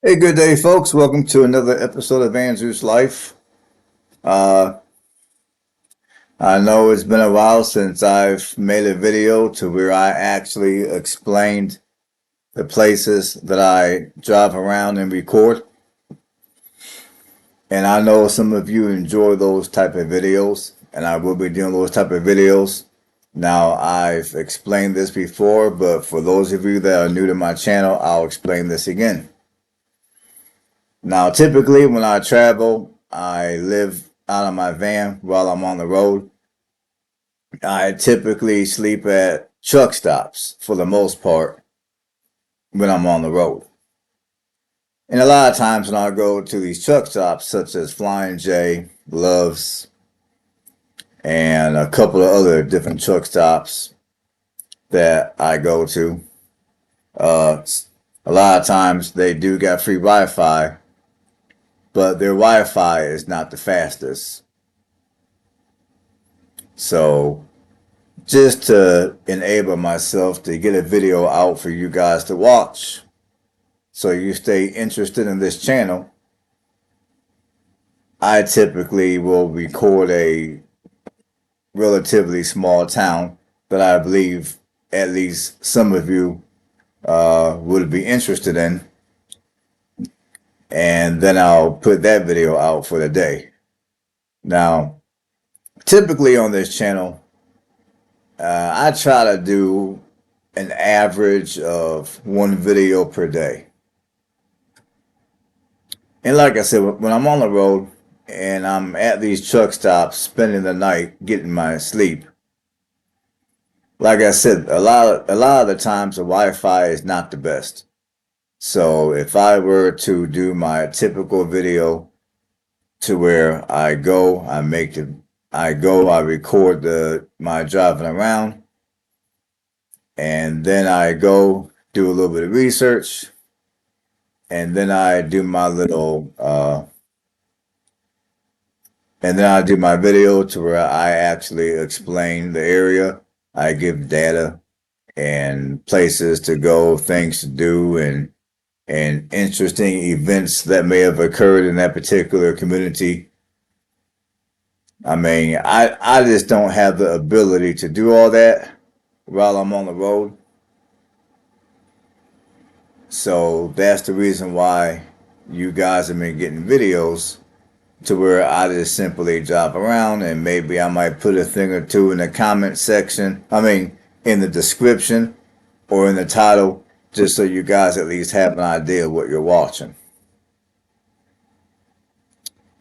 Hey, good day, folks. Welcome to another episode of Andrew's Life. Uh, I know it's been a while since I've made a video to where I actually explained the places that I drive around and record. And I know some of you enjoy those type of videos, and I will be doing those type of videos. Now, I've explained this before, but for those of you that are new to my channel, I'll explain this again. Now, typically when I travel, I live out of my van while I'm on the road. I typically sleep at truck stops for the most part when I'm on the road. And a lot of times when I go to these truck stops, such as Flying J, Love's, and a couple of other different truck stops that I go to, uh, a lot of times they do got free Wi-Fi, but their Wi-Fi is not the fastest. So just to enable myself to get a video out for you guys to watch so you stay interested in this channel, I typically will record a relatively small town that I believe at least some of you would be interested in, and then I'll put that video out for the day. Now, typically on this channel, I try to do an average of one video per day. And like I said, when I'm on the road and I'm at these truck stops spending the night getting my sleep, like I said, a lot of the times the Wi-Fi is not the best. So if I were to do my typical video to where I record my driving around, and then I go do a little bit of research, and then I do my little and then I do my video to where I actually explain the area. I give data and places to go, things to do, and interesting events that may have occurred in that particular community. I mean, I just don't have the ability to do all that while I'm on the road. So that's the reason why you guys have been getting videos to where I just simply drive around, and maybe I might put a thing or two in the comment section. I mean, in the description or in the title, just so you guys at least have an idea of what you're watching.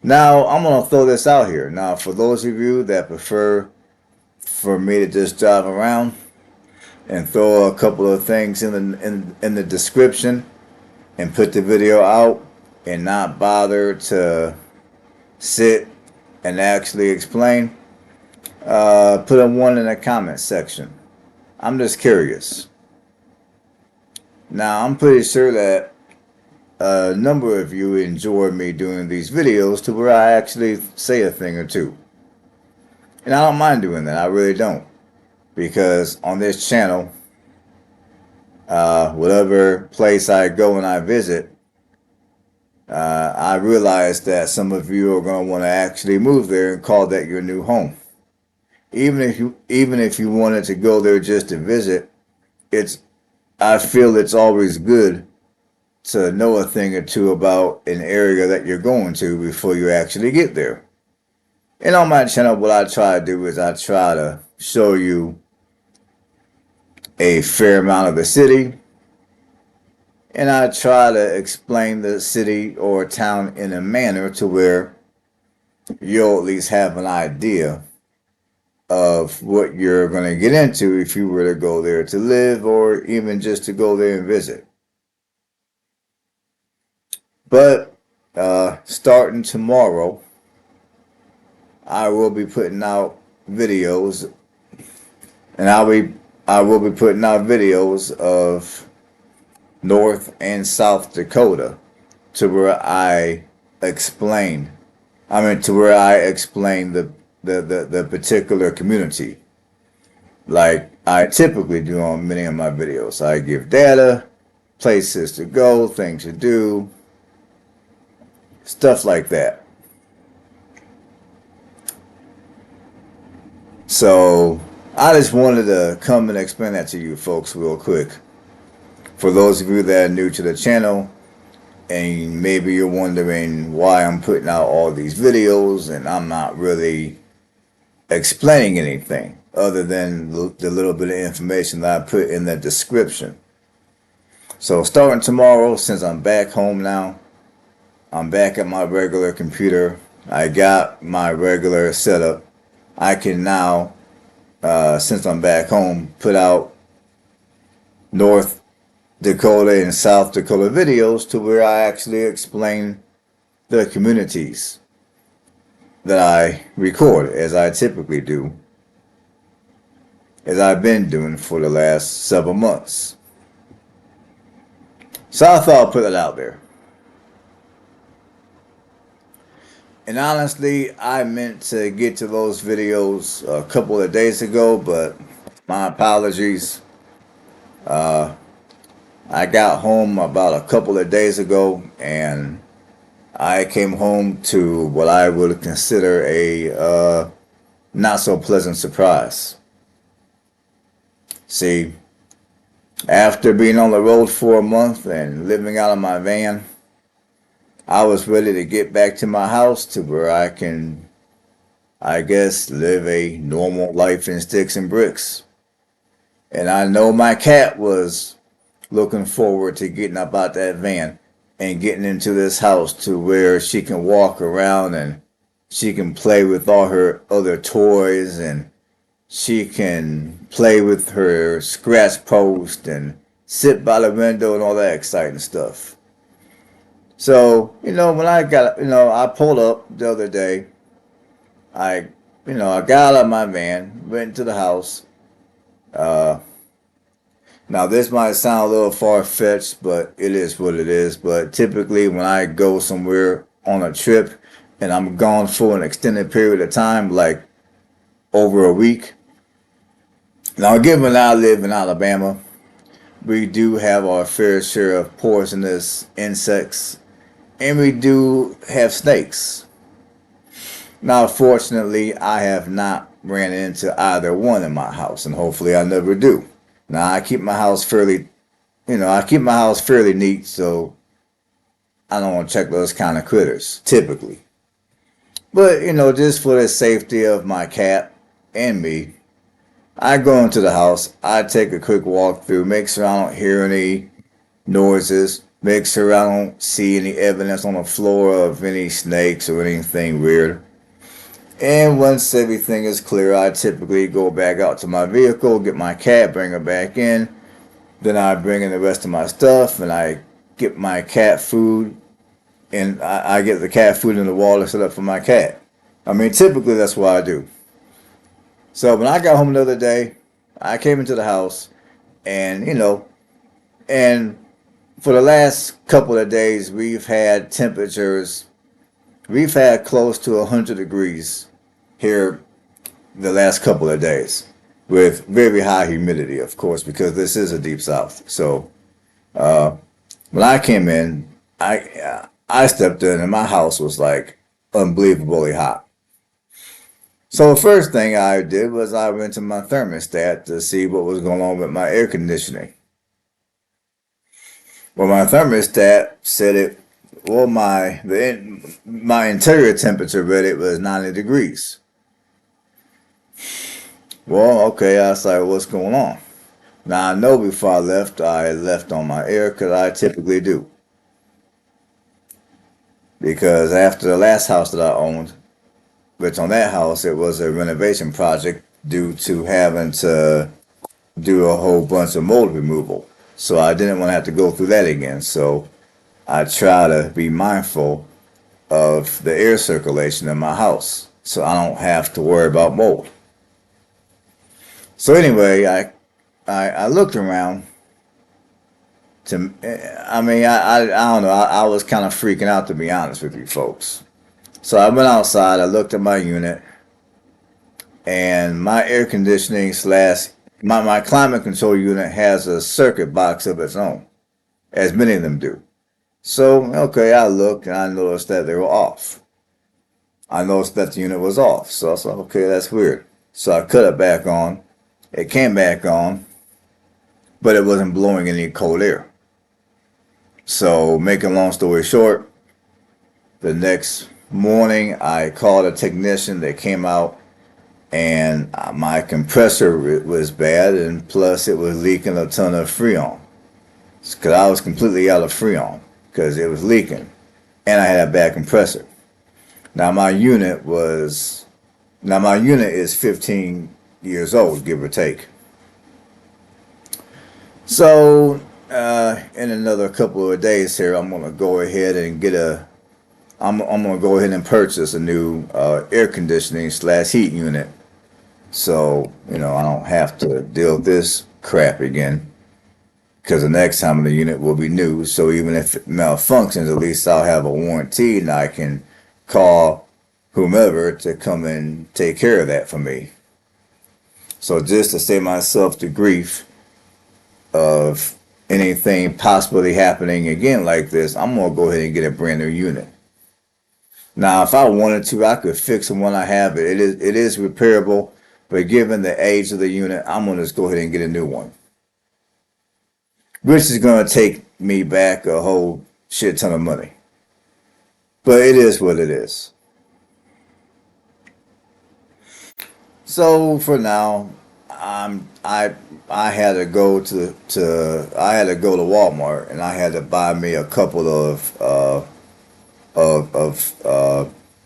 Now, I'm going to throw this out here. Now, for those of you that prefer for me to just drive around and throw a couple of things in the description and put the video out and not bother to sit and actually explain, put a one in the comment section. I'm just curious. Now, I'm pretty sure that a number of you enjoy me doing these videos to where I actually say a thing or two. And I don't mind doing that. I really don't. Because on this channel, whatever place I go and I visit, I realize that some of you are going to want to actually move there and call that your new home. Even if you wanted to go there just to visit, I feel it's always good to know a thing or two about an area that you're going to before you actually get there. And on my channel, what I try to do is I try to show you a fair amount of the city, and I try to explain the city or town in a manner to where you'll at least have an idea of what you're going to get into if you were to go there to live or even just to go there and visit. But starting tomorrow, I will be putting out videos, and I will be putting out videos of North and South Dakota to where to where I explain the particular community, like I typically do on many of my videos. I give data, places to go, things to do, stuff like that. So I just wanted to come and explain that to you folks real quick. For those of you that are new to the channel, and maybe you're wondering why I'm putting out all these videos and I'm not really explaining anything other than the little bit of information that I put in the description. So starting tomorrow, since I'm back home now, I'm back at my regular computer. I got my regular setup. I can now, since I'm back home, put out North Dakota and South Dakota videos to where I actually explain the communities that I record, as I typically do, as I've been doing for the last several months. So I thought I'd put it out there. And honestly, I meant to get to those videos a couple of days ago, but my apologies. I got home about a couple of days ago, and I came home to what I would consider a not so pleasant surprise. See, after being on the road for a month and living out of my van, I was ready to get back to my house to where I can, I guess, live a normal life in sticks and bricks. And I know my cat was looking forward to getting up out that van and getting into this house to where she can walk around and she can play with all her other toys and she can play with her scratch post and sit by the window and all that exciting stuff. So, when I pulled up the other day, I got out of my van, went into the house. Now, this might sound a little far-fetched, but it is what it is. But typically, when I go somewhere on a trip and I'm gone for an extended period of time, like over a week. Now, given I live in Alabama, we do have our fair share of poisonous insects, and we do have snakes. Now, fortunately, I have not ran into either one in my house, and hopefully I never do. Now, I keep my house fairly neat, so I don't want to check those kind of critters, typically. But, just for the safety of my cat and me, I go into the house, I take a quick walk through, make sure I don't hear any noises, make sure I don't see any evidence on the floor of any snakes or anything weird. And once everything is clear, I typically go back out to my vehicle, get my cat, bring her back in. Then I bring in the rest of my stuff and I get my cat food and I get the cat food in the water set up for my cat. I mean, typically that's what I do. So when I got home the other day, I came into the house and, and for the last couple of days, we've had temperatures, we've had close to 100 degrees here the last couple of days with very high humidity, of course, because this is a deep south. So when I came in, I stepped in and my house was like unbelievably hot. So the first thing I did was I went to my thermostat to see what was going on with my air conditioning. Well, my thermostat said my interior temperature read it was 90 degrees. Well, okay, I was like, what's going on? Now I know before I left on my air because I typically do. Because after the last house that I owned, which on that house, it was a renovation project due to having to do a whole bunch of mold removal. So I didn't want to have to go through that again. So I try to be mindful of the air circulation in my house so I don't have to worry about mold. So anyway, I looked around I don't know, I was kind of freaking out, to be honest with you folks. So I went outside, I looked at my unit, and my air conditioning my climate control unit has a circuit box of its own, as many of them do. So, okay, I looked and I noticed that they were off. I noticed that the unit was off. So I was like, okay, that's weird. So I cut it back on. It came back on, but it wasn't blowing any cold air. So, making a long story short, the next morning I called a technician. They came out, and my compressor was bad, and plus it was leaking a ton of Freon. Because I was completely out of Freon because it was leaking, and I had a bad compressor. Now my unit was now my unit is 15 years old, give or take. So in another couple of days here, I'm gonna go ahead and get a. I'm gonna go ahead and purchase a new air conditioning slash heat unit, so I don't have to deal with this crap again. Because the next time the unit will be new, so even if it malfunctions, at least I'll have a warranty, and I can call whomever to come and take care of that for me. So just to save myself the grief of anything possibly happening again like this, I'm gonna go ahead and get a brand new unit. Now, if I wanted to, I could fix the one I have. It is repairable, but given the age of the unit, I'm gonna just go ahead and get a new one, which is gonna take me back a whole shit ton of money. But it is what it is. So for now, I had to go to I had to go to Walmart, and I had to buy me a couple of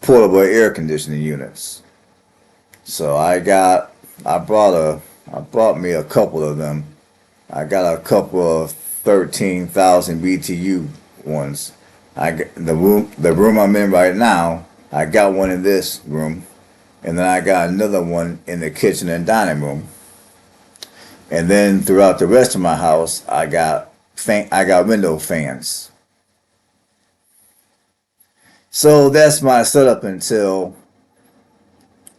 portable air conditioning units. So I bought me a couple of them. I got a couple of 13,000 BTU ones. The room I'm in right now. I got one in this room, and then I got another one in the kitchen and dining room. And then throughout the rest of my house, I got window fans. So that's my setup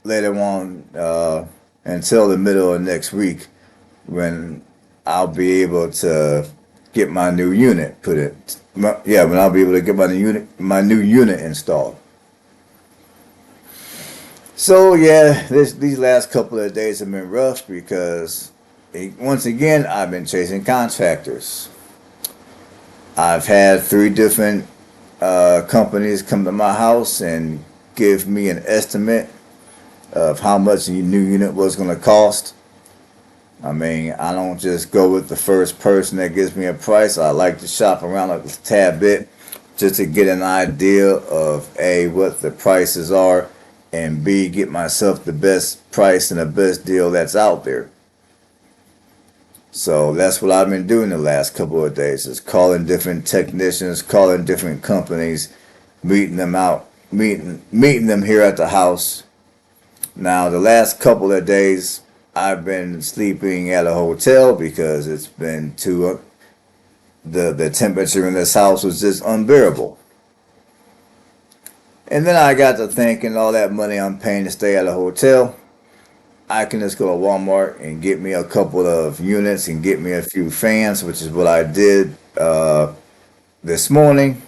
later on, until the middle of next week, when I'll be able to get my new unit put it. Yeah, when I'll be able to get my new unit installed. So yeah, these last couple of days have been rough because once again I've been chasing contractors. I've had three different companies come to my house and give me an estimate of how much a new unit was going to cost. I mean, I don't just go with the first person that gives me a price. I like to shop around a tad bit just to get an idea of A, what the prices are, and B, get myself the best price and the best deal that's out there. So that's what I've been doing the last couple of days, is calling different technicians, calling different companies, meeting them out, meeting them here at the house. Now, the last couple of days, I've been sleeping at a hotel because it's been too the temperature in this house was just unbearable. And then I got to thinking, all that money I'm paying to stay at a hotel, I can just go to Walmart and get me a couple of units and get me a few fans, which is what I did this morning,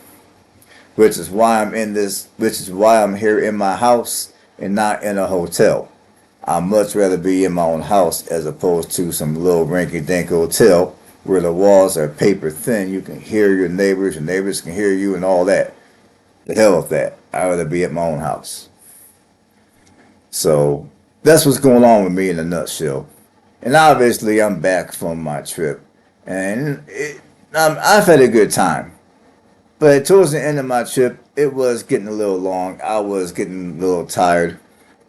which is why I'm here in my house and not in a hotel. I'd much rather be in my own house as opposed to some little rinky-dink hotel where the walls are paper thin. You can hear your neighbors can hear you, and all that. The hell with that. I'd rather be at my own house. So that's what's going on with me in a nutshell. And obviously, I'm back from my trip, and I've had a good time. But towards the end of my trip, it was getting a little long. I was getting a little tired.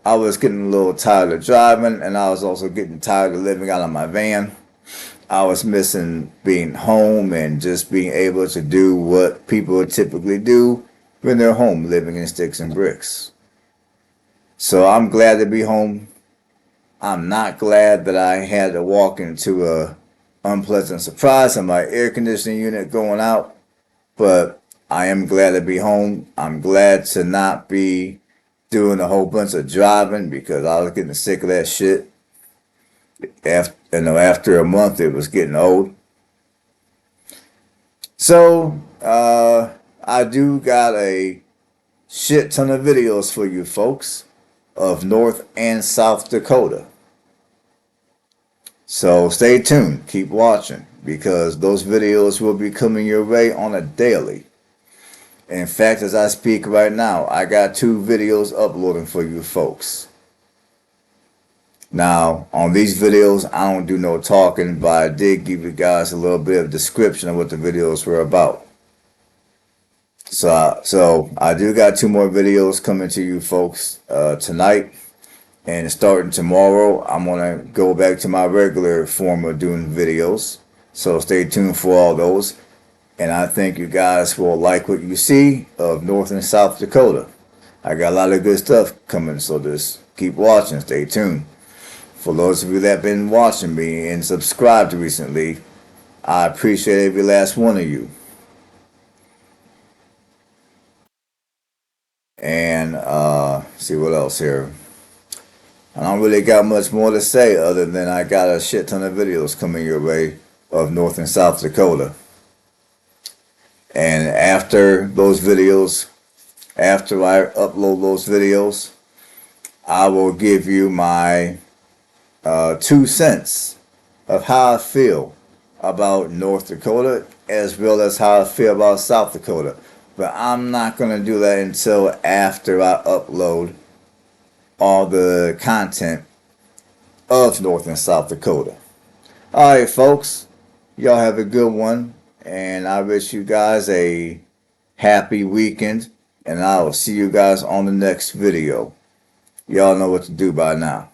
I was getting a little tired of driving, and I was also getting tired of living out of my van. I was missing being home and just being able to do what people typically do when they're home, living in sticks and bricks. So I'm glad to be home. I'm not glad that I had to walk into a unpleasant surprise on my air conditioning unit going out, but I am glad to be home. I'm glad to not be doing a whole bunch of driving because I was getting sick of that shit. After a month, it was getting old. So I do got a shit ton of videos for you folks of North and South Dakota. So stay tuned, keep watching, because those videos will be coming your way on a daily. In fact, as I speak right now, I got 2 videos uploading for you folks. Now, on these videos, I don't do no talking, but I did give you guys a little bit of description of what the videos were about. So I do got 2 more videos coming to you folks tonight. And starting tomorrow, I'm going to go back to my regular form of doing videos. So stay tuned for all those. And I think you guys will like what you see of North and South Dakota. I got a lot of good stuff coming, so just keep watching, stay tuned. For those of you that have been watching me and subscribed recently, I appreciate every last one of you. And see what else here. I don't really got much more to say other than I got a shit ton of videos coming your way of North and South Dakota. And after those videos, after I upload those videos, I will give you my 2 cents of how I feel about North Dakota as well as how I feel about South Dakota. But I'm not going to do that until after I upload all the content of North and South Dakota. Alright folks, y'all have a good one, and I wish you guys a happy weekend, and I will see you guys on the next video. Y'all know what to do by now.